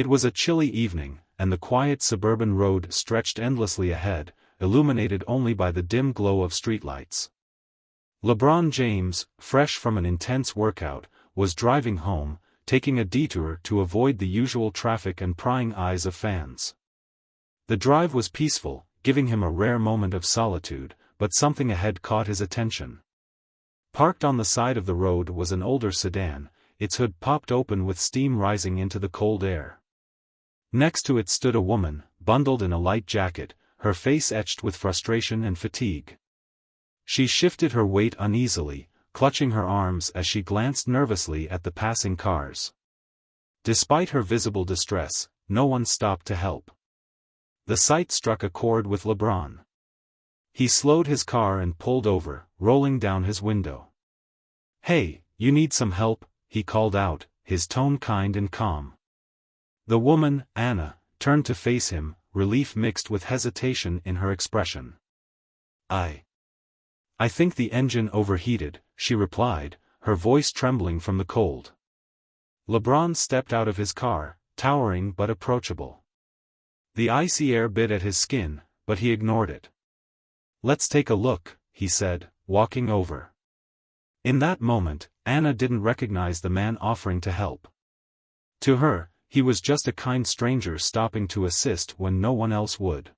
It was a chilly evening, and the quiet suburban road stretched endlessly ahead, illuminated only by the dim glow of streetlights. LeBron James, fresh from an intense workout, was driving home, taking a detour to avoid the usual traffic and prying eyes of fans. The drive was peaceful, giving him a rare moment of solitude, but something ahead caught his attention. Parked on the side of the road was an older sedan, its hood popped open with steam rising into the cold air. Next to it stood a woman, bundled in a light jacket, her face etched with frustration and fatigue. She shifted her weight uneasily, clutching her arms as she glanced nervously at the passing cars. Despite her visible distress, no one stopped to help. The sight struck a chord with LeBron. He slowed his car and pulled over, rolling down his window. "Hey, you need some help?" he called out, his tone kind and calm. The woman, Anna, turned to face him, relief mixed with hesitation in her expression. I think the engine overheated," she replied, her voice trembling from the cold. LeBron stepped out of his car, towering but approachable. The icy air bit at his skin, but he ignored it. "Let's take a look," he said, walking over. In that moment, Anna didn't recognize the man offering to help. To her, he was just a kind stranger stopping to assist when no one else would.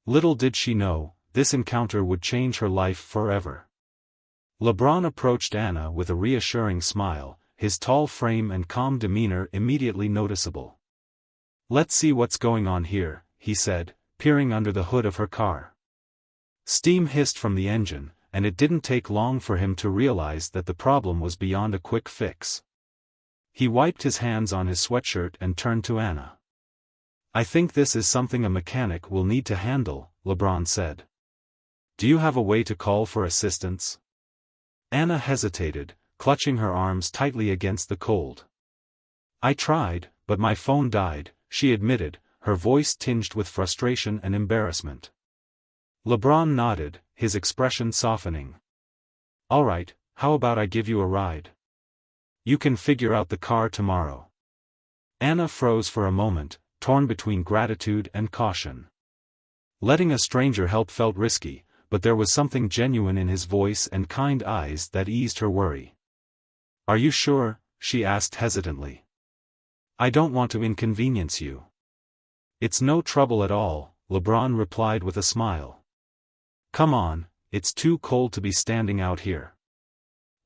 Little did she know, this encounter would change her life forever. LeBron approached Anna with a reassuring smile, his tall frame and calm demeanor immediately noticeable. "Let's see what's going on here," he said, peering under the hood of her car. Steam hissed from the engine, and it didn't take long for him to realize that the problem was beyond a quick fix. He wiped his hands on his sweatshirt and turned to Anna. "I think this is something a mechanic will need to handle," LeBron said. "Do you have a way to call for assistance?" Anna hesitated, clutching her arms tightly against the cold. "I tried, but my phone died," she admitted, her voice tinged with frustration and embarrassment. LeBron nodded, his expression softening. "All right, how about I give you a ride? You can figure out the car tomorrow." Anna froze for a moment, torn between gratitude and caution. Letting a stranger help felt risky, but there was something genuine in his voice and kind eyes that eased her worry. "Are you sure?" she asked hesitantly. "I don't want to inconvenience you." "It's no trouble at all," LeBron replied with a smile. "Come on, it's too cold to be standing out here."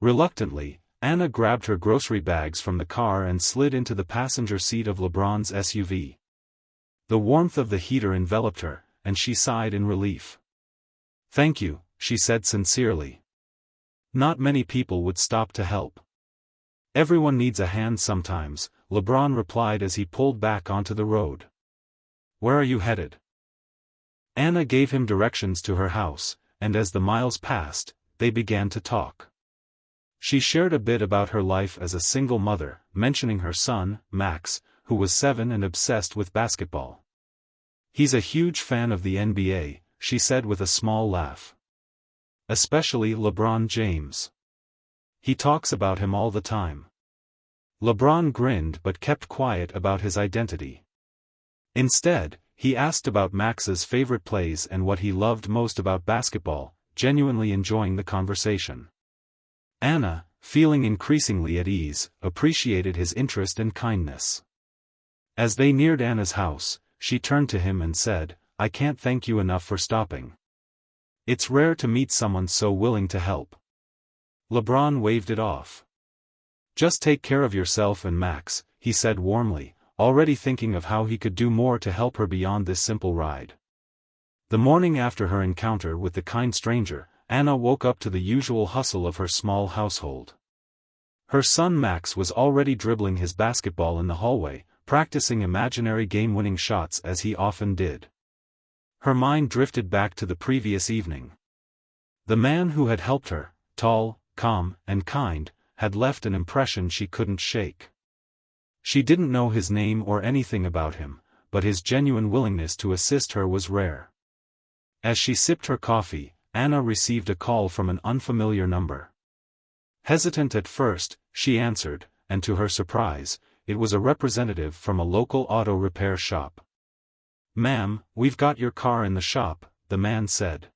Reluctantly, Anna grabbed her grocery bags from the car and slid into the passenger seat of LeBron's SUV. The warmth of the heater enveloped her, and she sighed in relief. "Thank you," she said sincerely. Not many people would stop to help. "Everyone needs a hand sometimes," LeBron replied as he pulled back onto the road. "Where are you headed?" Anna gave him directions to her house, and as the miles passed, they began to talk. She shared a bit about her life as a single mother, mentioning her son, Max, who was 7 and obsessed with basketball. "He's a huge fan of the NBA," she said with a small laugh. "Especially LeBron James. He talks about him all the time." LeBron grinned but kept quiet about his identity. Instead, he asked about Max's favorite plays and what he loved most about basketball, genuinely enjoying the conversation. Anna, feeling increasingly at ease, appreciated his interest and kindness. As they neared Anna's house, she turned to him and said, "I can't thank you enough for stopping. It's rare to meet someone so willing to help." LeBron waved it off. "Just take care of yourself and Max," he said warmly, already thinking of how he could do more to help her beyond this simple ride. The morning after her encounter with the kind stranger, Anna woke up to the usual hustle of her small household. Her son Max was already dribbling his basketball in the hallway, practicing imaginary game-winning shots as he often did. Her mind drifted back to the previous evening. The man who had helped her, tall, calm, and kind, had left an impression she couldn't shake. She didn't know his name or anything about him, but his genuine willingness to assist her was rare. As she sipped her coffee, Anna received a call from an unfamiliar number. Hesitant at first, she answered, and to her surprise, it was a representative from a local auto repair shop. "Ma'am, we've got your car in the shop," the man said.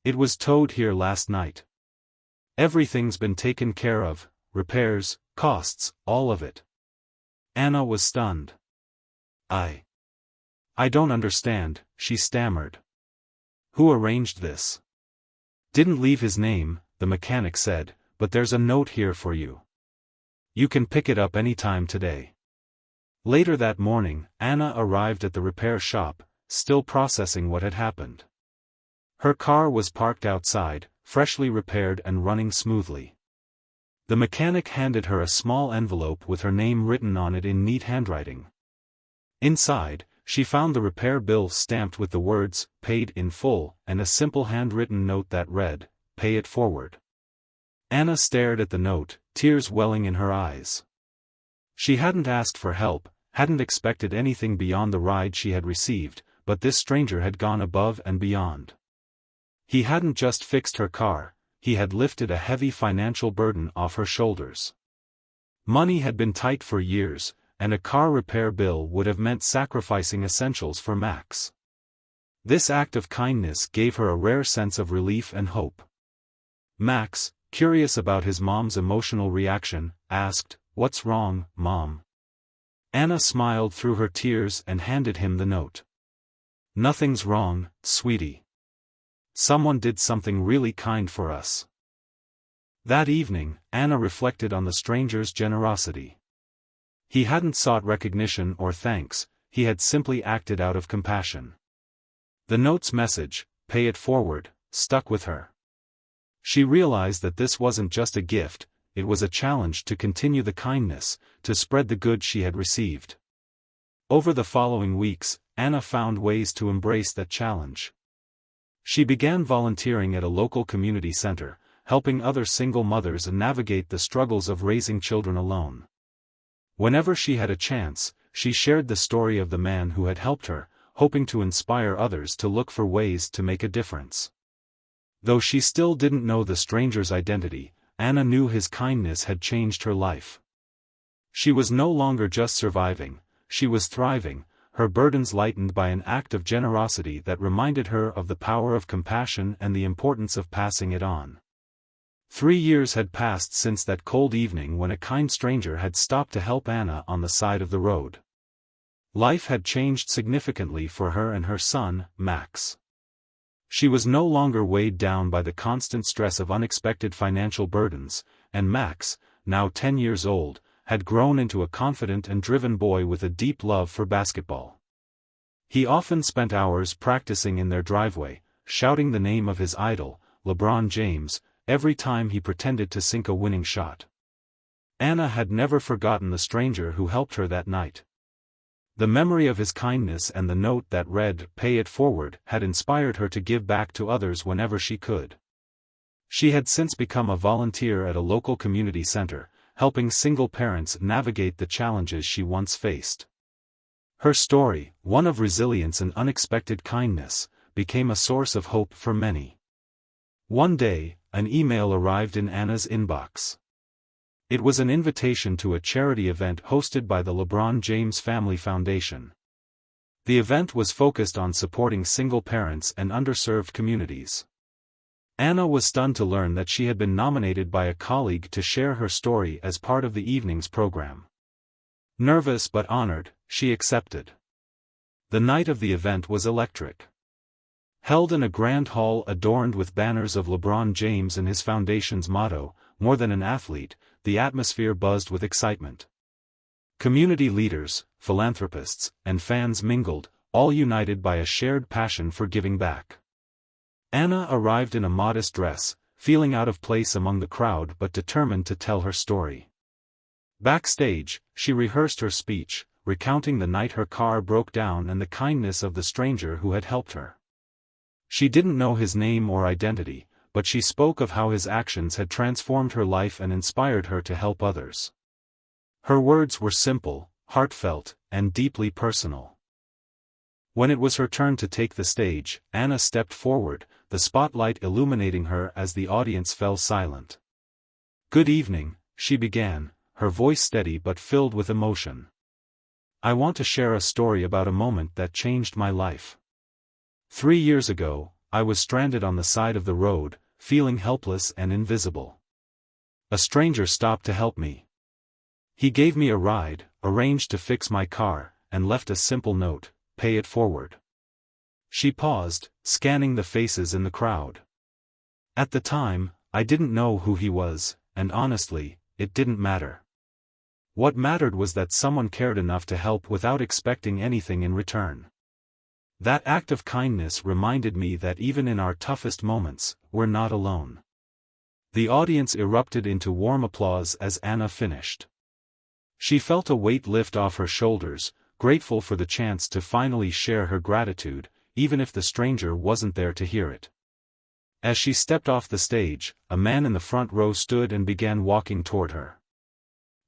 "It was towed here last night. Everything's been taken care of, repairs, costs, all of it." Anna was stunned. I don't understand," she stammered. "Who arranged this?" "Didn't leave his name," the mechanic said, "but there's a note here for you. You can pick it up any time today." Later that morning, Anna arrived at the repair shop, still processing what had happened. Her car was parked outside, freshly repaired and running smoothly. The mechanic handed her a small envelope with her name written on it in neat handwriting. Inside, she found the repair bill stamped with the words, "Paid in full," and a simple handwritten note that read, "Pay it forward." Anna stared at the note, tears welling in her eyes. She hadn't asked for help, hadn't expected anything beyond the ride she had received, but this stranger had gone above and beyond. He hadn't just fixed her car, he had lifted a heavy financial burden off her shoulders. Money had been tight for years, and a car repair bill would have meant sacrificing essentials for Max. This act of kindness gave her a rare sense of relief and hope. Max, curious about his mom's emotional reaction, asked, "What's wrong, Mom?" Anna smiled through her tears and handed him the note. "Nothing's wrong, sweetie. Someone did something really kind for us." That evening, Anna reflected on the stranger's generosity. He hadn't sought recognition or thanks, he had simply acted out of compassion. The note's message, "Pay it forward," stuck with her. She realized that this wasn't just a gift, it was a challenge to continue the kindness, to spread the good she had received. Over the following weeks, Anna found ways to embrace that challenge. She began volunteering at a local community center, helping other single mothers navigate the struggles of raising children alone. Whenever she had a chance, she shared the story of the man who had helped her, hoping to inspire others to look for ways to make a difference. Though she still didn't know the stranger's identity, Anna knew his kindness had changed her life. She was no longer just surviving, she was thriving, her burdens lightened by an act of generosity that reminded her of the power of compassion and the importance of passing it on. 3 years had passed since that cold evening when a kind stranger had stopped to help Anna on the side of the road. Life had changed significantly for her and her son, Max. She was no longer weighed down by the constant stress of unexpected financial burdens, and Max, now 10 years old, had grown into a confident and driven boy with a deep love for basketball. He often spent hours practicing in their driveway, shouting the name of his idol, LeBron James, every time he pretended to sink a winning shot. Anna had never forgotten the stranger who helped her that night. The memory of his kindness and the note that read, "Pay it forward," had inspired her to give back to others whenever she could. She had since become a volunteer at a local community center, helping single parents navigate the challenges she once faced. Her story, one of resilience and unexpected kindness, became a source of hope for many. One day, an email arrived in Anna's inbox. It was an invitation to a charity event hosted by the LeBron James Family Foundation. The event was focused on supporting single parents and underserved communities. Anna was stunned to learn that she had been nominated by a colleague to share her story as part of the evening's program. Nervous but honored, she accepted. The night of the event was electric. Held in a grand hall adorned with banners of LeBron James and his foundation's motto, "More than an athlete," the atmosphere buzzed with excitement. Community leaders, philanthropists, and fans mingled, all united by a shared passion for giving back. Anna arrived in a modest dress, feeling out of place among the crowd but determined to tell her story. Backstage, she rehearsed her speech, recounting the night her car broke down and the kindness of the stranger who had helped her. She didn't know his name or identity, but she spoke of how his actions had transformed her life and inspired her to help others. Her words were simple, heartfelt, and deeply personal. When it was her turn to take the stage, Anna stepped forward, the spotlight illuminating her as the audience fell silent. "Good evening," she began, her voice steady but filled with emotion. I want to share a story about a moment that changed my life. 3 years ago, I was stranded on the side of the road, feeling helpless and invisible. A stranger stopped to help me. He gave me a ride, arranged to fix my car, and left a simple note: pay it forward. She paused, scanning the faces in the crowd. At the time, I didn't know who he was, and honestly, it didn't matter. What mattered was that someone cared enough to help without expecting anything in return. That act of kindness reminded me that even in our toughest moments, we're not alone. The audience erupted into warm applause as Anna finished. She felt a weight lift off her shoulders, grateful for the chance to finally share her gratitude, even if the stranger wasn't there to hear it. As she stepped off the stage, a man in the front row stood and began walking toward her.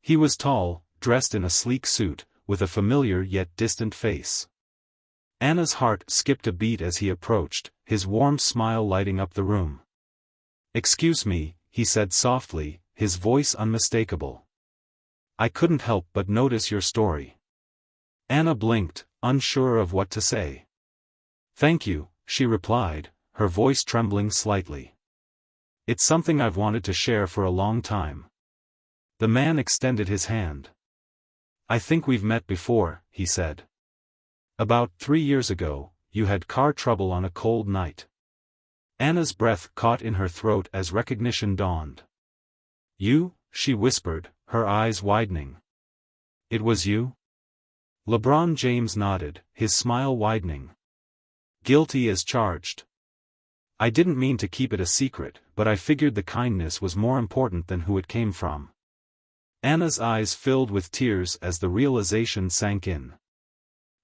He was tall, dressed in a sleek suit, with a familiar yet distant face. Anna's heart skipped a beat as he approached, his warm smile lighting up the room. "Excuse me," he said softly, his voice unmistakable. "I couldn't help but notice your story." Anna blinked, unsure of what to say. "Thank you," she replied, her voice trembling slightly. "It's something I've wanted to share for a long time." The man extended his hand. "I think we've met before," he said. "About 3 years ago, you had car trouble on a cold night." Anna's breath caught in her throat as recognition dawned. "You?" she whispered, her eyes widening. "It was you?" LeBron James nodded, his smile widening. "Guilty as charged. I didn't mean to keep it a secret, but I figured the kindness was more important than who it came from." Anna's eyes filled with tears as the realization sank in.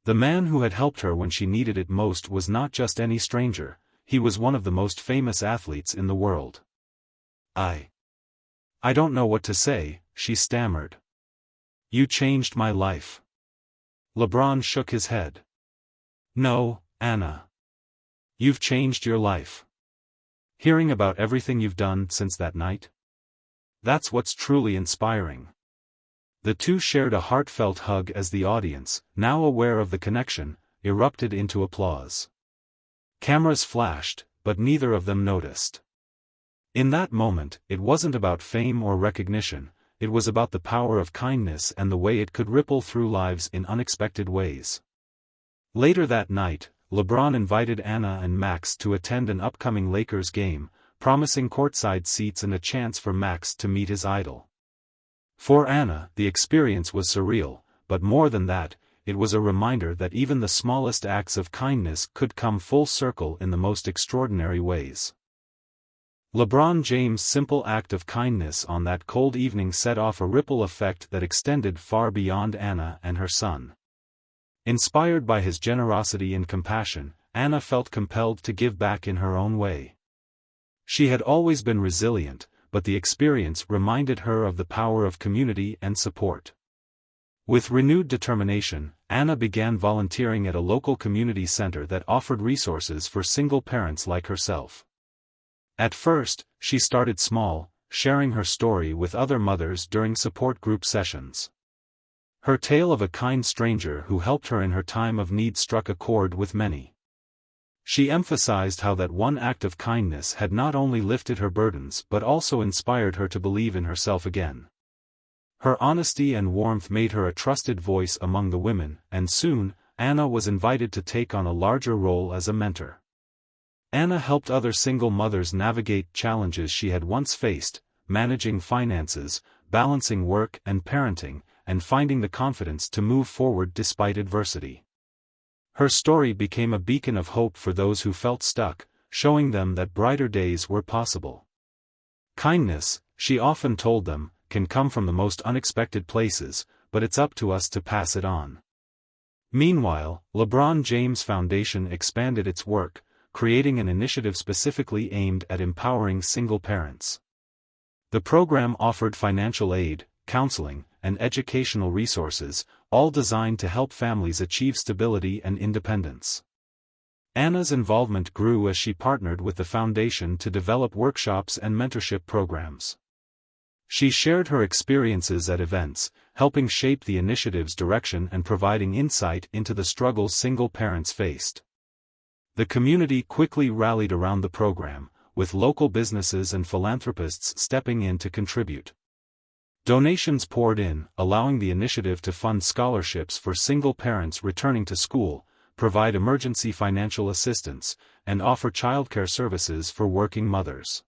The man who had helped her when she needed it most was not just any stranger, he was one of the most famous athletes in the world. I don't know what to say," she stammered. "You changed my life." LeBron shook his head. "No, Anna. You've changed your life. Hearing about everything you've done since that night? That's what's truly inspiring." The two shared a heartfelt hug as the audience, now aware of the connection, erupted into applause. Cameras flashed, but neither of them noticed. In that moment, it wasn't about fame or recognition, it was about the power of kindness and the way it could ripple through lives in unexpected ways. Later that night, LeBron invited Anna and Max to attend an upcoming Lakers game, promising courtside seats and a chance for Max to meet his idol. For Anna, the experience was surreal, but more than that, it was a reminder that even the smallest acts of kindness could come full circle in the most extraordinary ways. LeBron James' simple act of kindness on that cold evening set off a ripple effect that extended far beyond Anna and her son. Inspired by his generosity and compassion, Anna felt compelled to give back in her own way. She had always been resilient, but the experience reminded her of the power of community and support. With renewed determination, Anna began volunteering at a local community center that offered resources for single parents like herself. At first, she started small, sharing her story with other mothers during support group sessions. Her tale of a kind stranger who helped her in her time of need struck a chord with many. She emphasized how that one act of kindness had not only lifted her burdens but also inspired her to believe in herself again. Her honesty and warmth made her a trusted voice among the women, and soon, Anna was invited to take on a larger role as a mentor. Anna helped other single mothers navigate challenges she had once faced, managing finances, balancing work and parenting, and finding the confidence to move forward despite adversity. Her story became a beacon of hope for those who felt stuck, showing them that brighter days were possible. Kindness, she often told them, can come from the most unexpected places, but it's up to us to pass it on. Meanwhile, LeBron James Foundation expanded its work, creating an initiative specifically aimed at empowering single parents. The program offered financial aid, counseling, and educational resources, all designed to help families achieve stability and independence. Anna's involvement grew as she partnered with the foundation to develop workshops and mentorship programs. She shared her experiences at events, helping shape the initiative's direction and providing insight into the struggles single parents faced. The community quickly rallied around the program, with local businesses and philanthropists stepping in to contribute. Donations poured in, allowing the initiative to fund scholarships for single parents returning to school, provide emergency financial assistance, and offer childcare services for working mothers.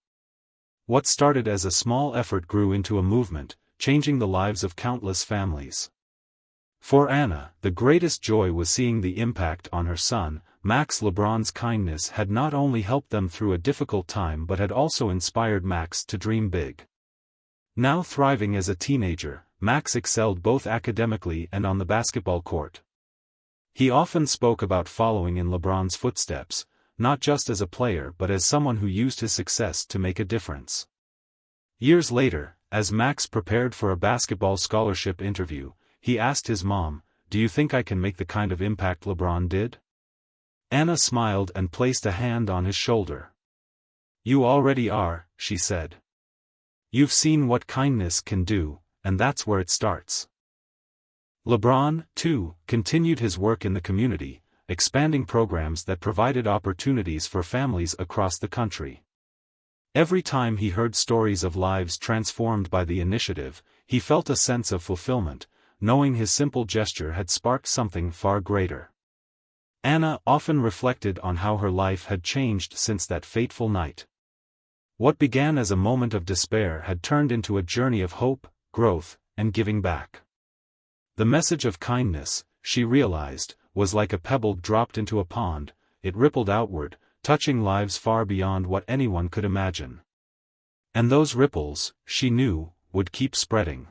What started as a small effort grew into a movement, changing the lives of countless families. For Anna, the greatest joy was seeing the impact on her son. Max. LeBron's kindness had not only helped them through a difficult time but had also inspired Max to dream big. Now thriving as a teenager, Max excelled both academically and on the basketball court. He often spoke about following in LeBron's footsteps, not just as a player but as someone who used his success to make a difference. Years later, as Max prepared for a basketball scholarship interview, he asked his mom, "Do you think I can make the kind of impact LeBron did?" Anna smiled and placed a hand on his shoulder. "You already are," she said. "You've seen what kindness can do, and that's where it starts." LeBron, too, continued his work in the community, expanding programs that provided opportunities for families across the country. Every time he heard stories of lives transformed by the initiative, he felt a sense of fulfillment, knowing his simple gesture had sparked something far greater. Anna often reflected on how her life had changed since that fateful night. What began as a moment of despair had turned into a journey of hope, growth, and giving back. The message of kindness, she realized, was like a pebble dropped into a pond. It rippled outward, touching lives far beyond what anyone could imagine. And those ripples, she knew, would keep spreading.